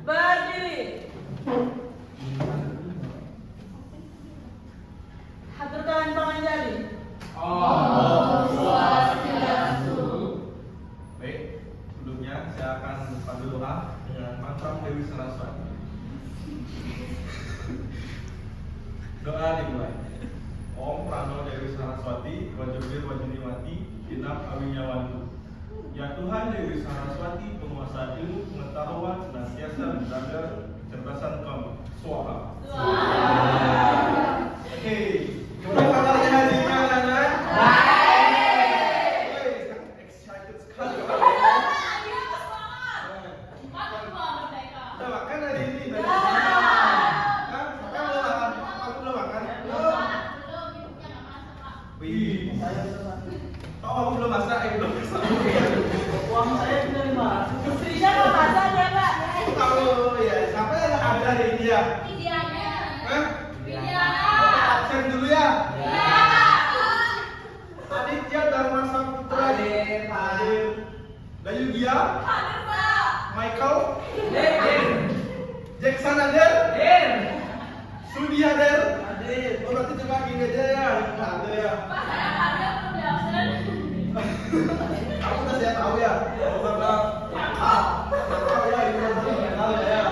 Berdiri. Haturkan panganjali. Om Swastiastu. Baik, sebelumnya saya akan pandu doa dengan mantra Dewi Saraswati. Doa dimulai. Om Prano Dewi Saraswati, Wajubir Wajuniwati, Inap Awinyawantu. Ya Tuhan Dewi Saraswati, penguasa ilmu pengetahuan senantiasa menjaga kecerdasan kami. Suara. Oke, gimana kabarnya hari ini anak-anak? Baik. Excited sekali. Udah makan hari ini? Kamu belum makan? Wih, oh, aku belum masak, belum masak. Uang saya sudah 500. Istrinya nggak masak ya, Pak? Tahu ya, siapa yang ada hari ini ya? Videonya. Hah? Videonya. Absen dulu ya. Ya. Aditya Dharma Saputra. Hadir. Dayugia. Hadir, Pak. Michael. Hadir. Jackson hadir. Hadir. Sudi hadir. Hadir. Oh, berarti cuma gini aja ya. Nggak ada ya. Pak, saya hadir belum di absen. Aku udah saya tahu ya. Oh, karena tahu ya ini baru kenal ya.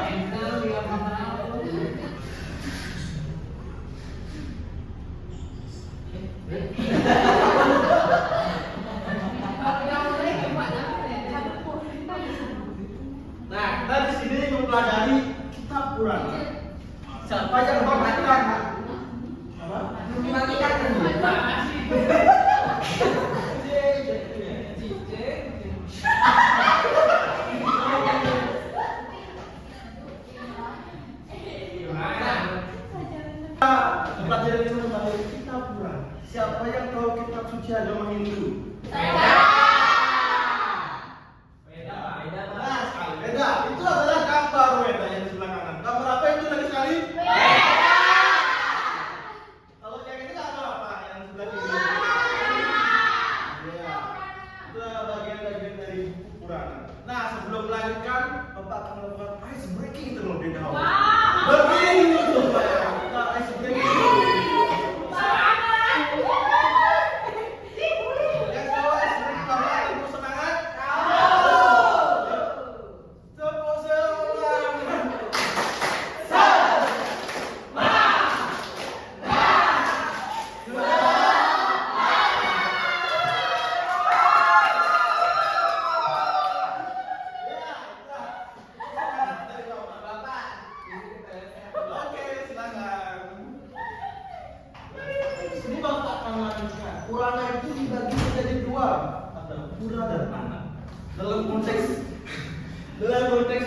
Nah, kita di sini mempelajari kitab Purana. Siapa yang membacakan? Apa? Membagikan. Mempelajari mengenai kitab Purana. Siapa yang tahu kitab suci agama Hindu? Saya. Nah, sekali beda. Itu adalah gambar Weda yang di sebelah kanan. Gambar apa itu lagi sekali? Kalau yang ini gambar apa? Yang sebelah kiri? Iya. Itu adalah bagian-bagian dari buku Purana. Nah, sebelum melanjutkan, Bapak akan melakukan ice breaking terlebih dahulu. Berdiri dulu, Pak. Kita ice breaking. Yang tahu ice breaking Bapak, Ibu semangat? Tepuk semangat. Oke, silakan. Ini Bapak akan melanjutkan. Purana itu dibagi menjadi dua, ada pura dan ana. Dalam konteks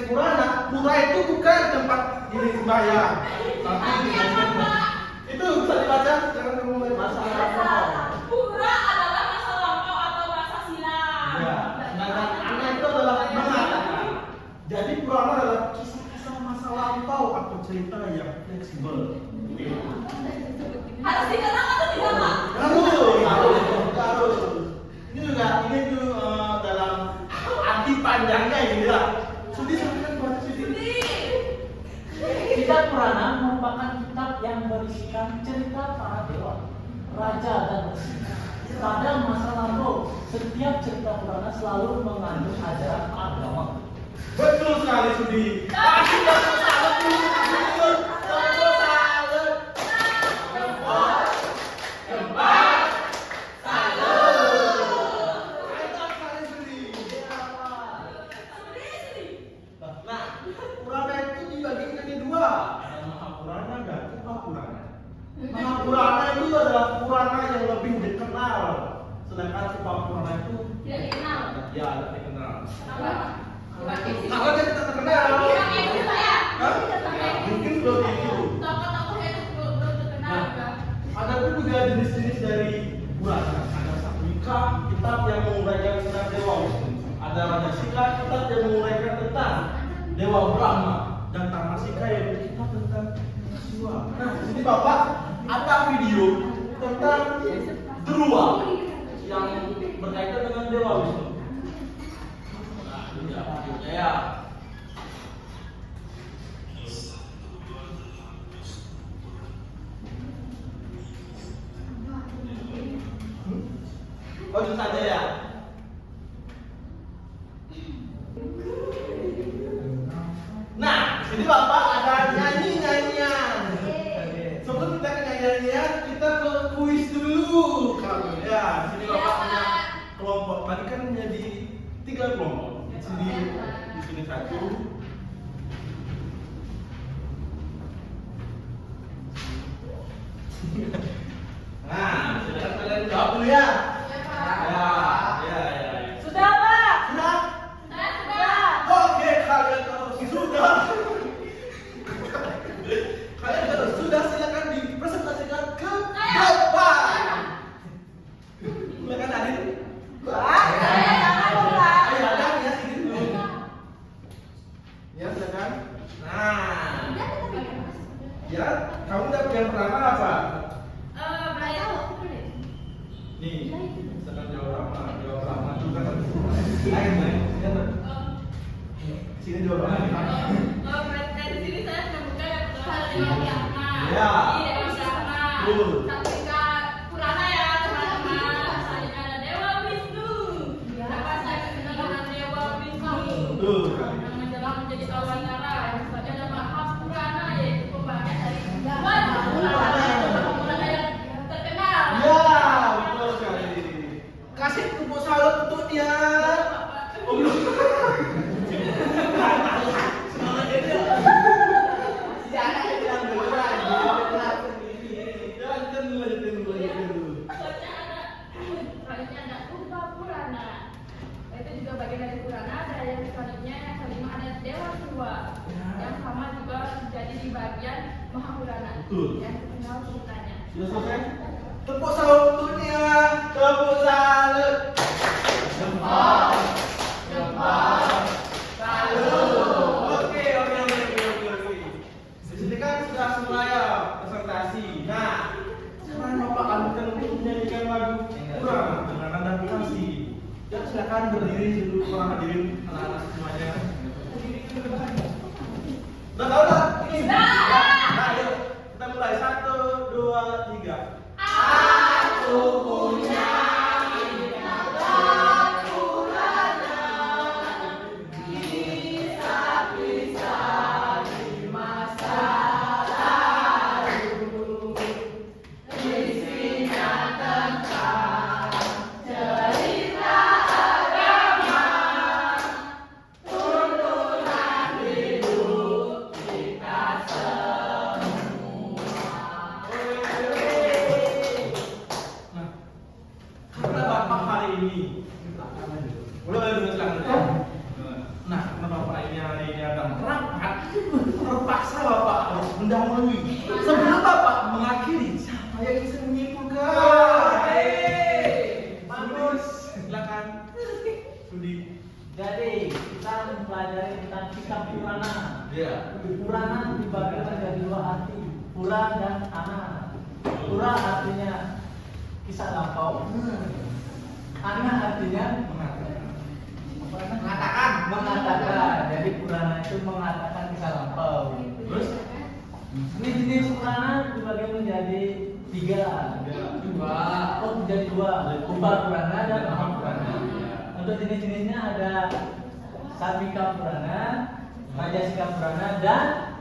Purana, pura itu bukan tempat diri sembahyang, tapi itu bisa dibaca. Jangan kamu mulai bahasa Arab. Pura adalah masa lampau atau masa silam. Ya, sedangkan ana itu adalah mengatakan. Jadi Purana adalah kisah-kisah masa lampau atau cerita yang fleksibel. Harus dikenal atau tidak, Pak? Harus. Ini tuh dalam arti panjangnya ini ya. Sudi silakan baca Sudi. Kitab Purana merupakan kitab yang berisikan cerita para dewa, raja dan resi. Pada masa lampau, setiap cerita Purana selalu mengandung ajaran agama. Betul sekali Sudi. Kasih tepuk tangan dulu. Tepuk tangan. Gempa. Nah, Purana itu dibagi menjadi dua, ada Mahapurana dan Upapurana. Mahapurana itu adalah Purana yang lebih dikenal, sedangkan Upapurana itu Tidak dikenal. ya tidak dikenal. Kenapa? Kalau dia tidak terkenal, Yang itu, Pak, ya? Hah? Yang itu. Mungkin belum itu. Tokoh-tokohnya itu belum terkenal Nah, juga. ada pun juga jenis-jenis dari Purana. Ada Satvika, kitab yang menguraikan tentang Dewa Wisnu. Ada Rajasika, kitab yang menguraikan tentang Dewa Brahma. Dan Tamasika yang kitab tentang Siwa. Nah, di sini Bapak ada video tentang Dhruva yang berkaitan dengan Dewa Wisnu. Nah, ini ya videonya ya. Bagus saja ya. Nah, di sini Bapak ada nyanyi-nyanyian. Sebelum kita ke nyanyi-nyanyian, kita ke kuis dulu. Ya, di sini Bapak punya kelompok. Tadi kan menjadi 3 kelompok. Di sini 1. Nah, silakan kalian jawab dulu ya. Ya. Sudah, Pak. Sudah? Saya sudah. Oke, kalian kalau sudah. Kalian kalau sudah silakan dipresentasikan ke Bapak. Silakan hadir. Saya jangan lupa. Ayo ada ya sini dulu. Ya, silakan. Nah, ya, kamu dapat yang pertama apa? Nih, misalkan jawab lama juga kan. Lain. Sini jawab lama. Dari sini saya sudah buka yang pertama Dewa Brahma. Ya. Ini Dewa Brahma. Betul. Satrika Purana ya teman-teman. Selanjutnya ada Dewa Wisnu. Dapat saya kenal dengan Dewa Wisnu. Betul. Yang menjelang menjadi awatara. Selanjutnya ada Mahapurana yaitu pembagian dari Purana yang terkenal. Ya, betul sekali. Kasih tepuk salut untuk dia. Oh, belum. Semangat ini ya. Jangan dulu. Selanjutnya ada Purba Purana. Itu juga bagian dari Purana. Ada yang selanjutnya yang kelima ada Dewa Tua. Yang sama juga jadi di bagian Mahapurana. Betul. Yang terkenal ceritanya. Sudah selesai? Tepuk salut untuk dia. Tepuk salut. Jempol. Salut. Oke. Di sini kan sudah semua ya presentasi. Nah, sekarang Bapak akan menyanyikan lagu kurang dengan adaptasi. Ya, silakan berdiri dulu para hadirin anak-anak semuanya. Udah tahu dah? Ini. Nah, ayo kita mulai 1, 2, 3. Aku punya karena Bapak hari ini mulai dengan silakan. Nah, karena Bapak ini hari ini akan merapat, terpaksa Bapak harus mendahului. Sebelum Bapak mengakhiri, siapa yang bisa menyimpulkan? Bagus, silakan. Sudi. Jadi kita mempelajari tentang kitab Purana. Ya. Purana dibagi menjadi 2 arti, Pura dan Ana. Pura artinya kisah lampau. Ana artinya mengatakan. Jadi Purana itu mengatakan kisah lampau. Terus? Jenis Purana dibagi menjadi 3. Menjadi 2. Upa Purana dan Mahapurana. Untuk jenis-jenisnya ada Satvika Purana, Rajasika Purana, dan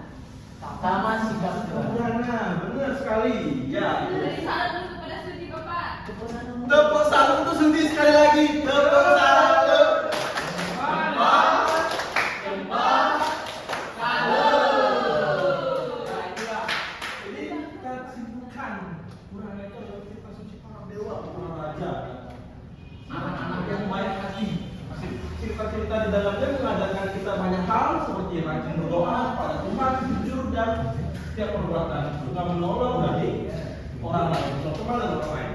Tamasika Purana. Benar sekali. Ya. Dari salah dulu kepada Sudi Bapak. Tepuk salut untuk Sudi sekali lagi. Tepuk salut. Ini kita simpulkan. Purana itu adalah cerita suci para dewa, para raja, anak-anak yang baik hati. Cerita-cerita di dalamnya mengajarkan kita banyak hal seperti rajin berdoa pada Tuhan, jujur dan setiap perbuatan suka menolong dari orang lain, teman dan orang lain.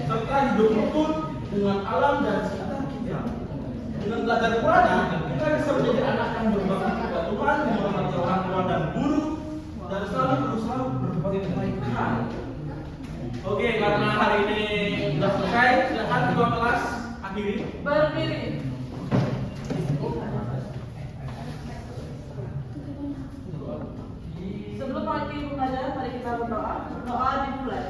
Serta hidup rukun dengan alam dan sekitar kita. Dengan belajar Purana, kita bisa menjadi anak yang berbakti kepada Tuhan, menghormati orang tua dan guru, dan selalu berusaha berbuat kebaikan. Oke, karena hari ini sudah selesai, silakan ketua kelas akhiri. Berdiri. Sebelum mengakhiri pembelajaran, mari kita berdoa. Berdoa dimulai.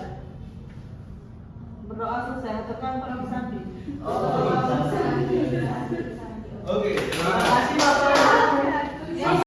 Berdoa selesai, haturkan para pesanti. Oh, Oke,